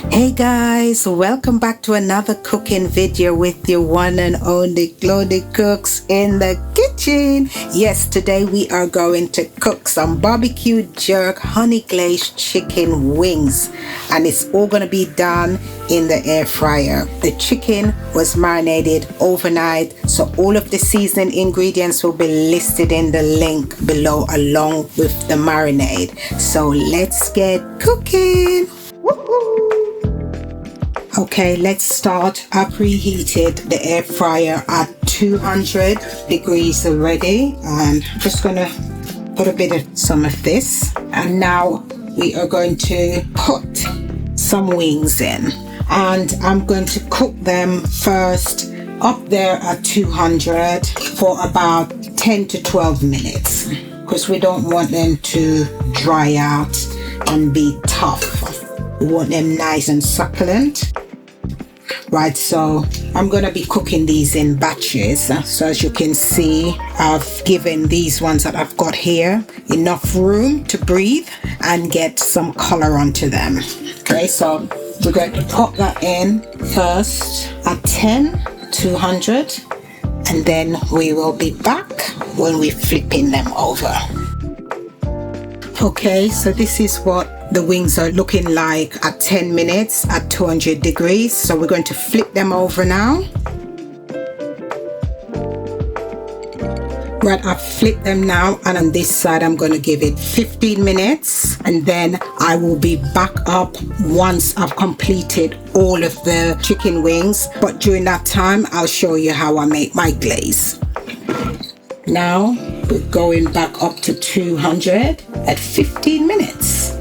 Hey guys, welcome back to another cooking video with your one and only Glody Cooks in the kitchen. Yes, today we are going to cook some barbecue jerk honey glazed chicken wings, and it's all going to be done in the air fryer. The chicken was marinated overnight, so all of the seasoning ingredients will be listed in the link below along with the marinade. So let's get cooking. Woohoo! Okay, let's start. I preheated the air fryer at 200 degrees already, and I'm just gonna put a bit of some of this, and now we are going to put some wings in, and I'm going to cook them first up there at 200 for about 10 to 12 minutes because we don't want them to dry out and be tough. We want them nice and succulent. Right, so I'm going to be cooking these in batches. So as you can see, I've given these ones that I've got here enough room to breathe and get some color onto them. Okay, so we're going to pop that in first at 200, and then we will be back when we're flipping them over. Okay, so this is what the wings are looking like at 10 minutes at 200 degrees. So we're going to flip them over now. Right, I've flipped them now, and on this side I'm going to give it 15 minutes, and then I will be back up once I've completed all of the chicken wings. But during that time I'll show you how I make my glaze. Now we're going back up to 200 at 15 minutes.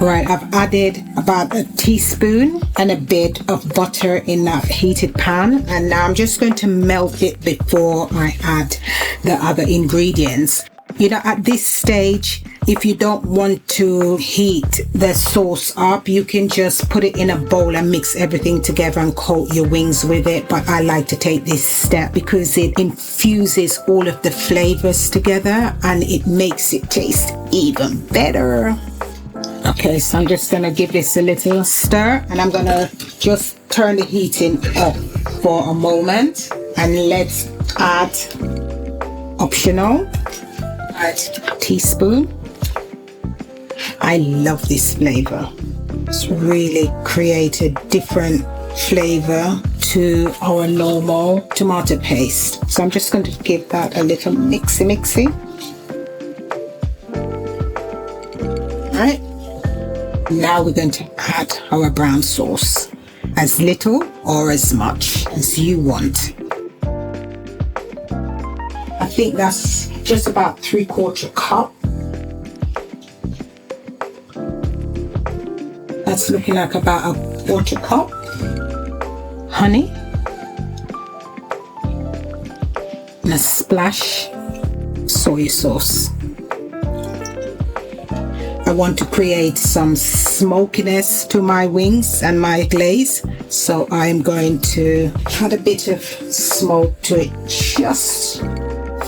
Right, I've added about a teaspoon and a bit of butter in that heated pan, and now I'm just going to melt it before I add the other ingredients. You know, at this stage, if you don't want to heat the sauce up, you can just put it in a bowl and mix everything together and coat your wings with it. But I like to take this step because it infuses all of the flavors together and it makes it taste even better. Okay, so I'm just gonna give this a little stir, and I'm gonna just turn the heating off for a moment, and let's add optional, add a teaspoon. I love this flavor. It's really created different flavor to our normal tomato paste. So I'm just going to give that a little mixy. All right. Now we're going to add our brown sauce, as little or as much as you want. I think that's just about 3/4 cup. That's looking like about 1/4 cup. Honey. And a splash soy sauce. I want to create some smokiness to my wings and my glaze, so I'm going to add a bit of smoke to it, just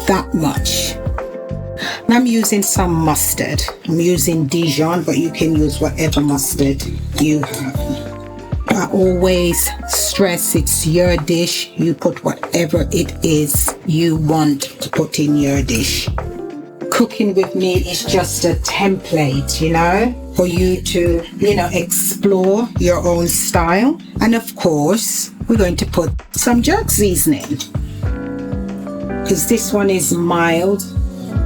that much. And I'm using some mustard. I'm using Dijon, but you can use whatever mustard you have. I always stress it's your dish. You put whatever it is you want to put in your dish. Cooking with me is just a template, you know, for you to, explore your own style. And of course, we're going to put some jerk seasoning, because this one is mild.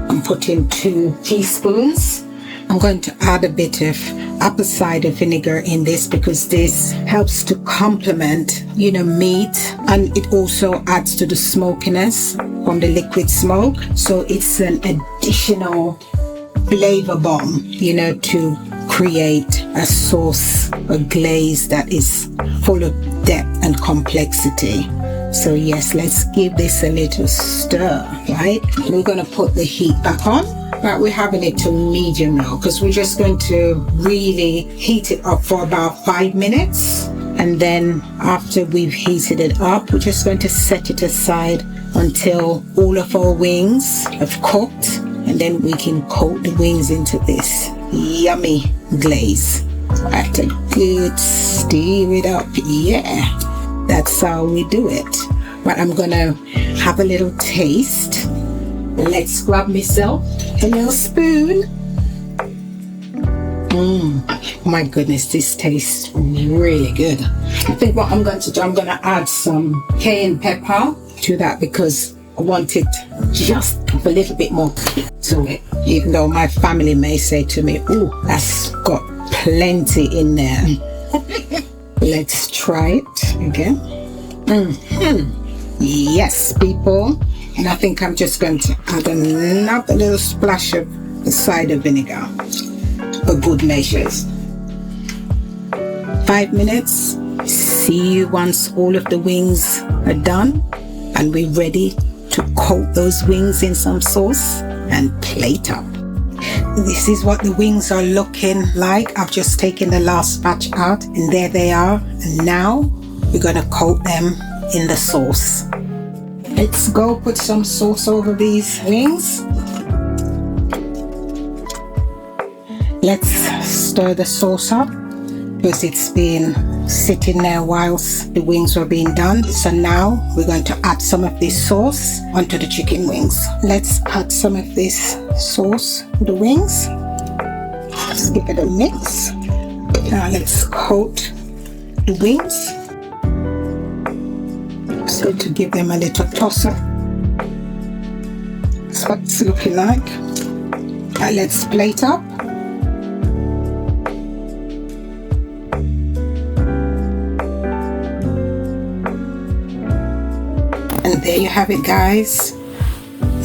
I'm putting 2 teaspoons. I'm going to add a bit of apple cider vinegar in this because this helps to complement, meat, and it also adds to the smokiness from the liquid smoke. So it's an additional flavor bomb, to create a sauce, a glaze that is full of depth and complexity. So yes, let's give this a little stir, right? We're going to put the heat back on. Right, we're having it to medium now because we're just going to really heat it up for about 5 minutes. And then after we've heated it up, we're just going to set it aside until all of our wings have cooked, and then we can coat the wings into this yummy glaze. Right, a good stir it up. Yeah, that's how we do it. But I'm gonna have a little taste. Let's grab myself a little spoon. My goodness, this tastes really good. I think what I'm going to do, I'm going to add some cayenne pepper to that because I want it just a little bit more to it. Even though my family may say to me, "Oh, that's got plenty in there." Let's try it again. Yes, people. And I think I'm just going to add another little splash of the cider vinegar for good measures. 5 minutes. See you once all of the wings are done and we're ready to coat those wings in some sauce and plate up. This is what the wings are looking like. I've just taken the last batch out and there they are. And now we're going to coat them in the sauce. Let's go put some sauce over these wings. Let's stir the sauce up because it's been sitting there whilst the wings were being done. So now we're going to add some of this sauce onto the chicken wings. Let's add some of this sauce to the wings. Let's give it a mix. Now let's coat the wings. So to give them a little toss-up. That's what it's looking like. Now let's plate up. And there you have it, guys.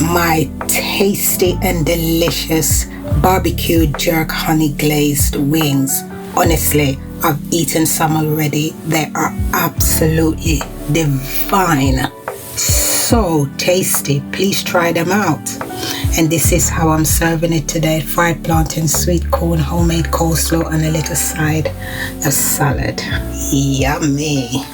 My tasty and delicious barbecue jerk honey glazed wings. Honestly, I've eaten some already. They are absolutely divine. So tasty. Please try them out. And this is how I'm serving it today. Fried plantain, sweet corn, homemade coleslaw, and a little side of salad. Yummy.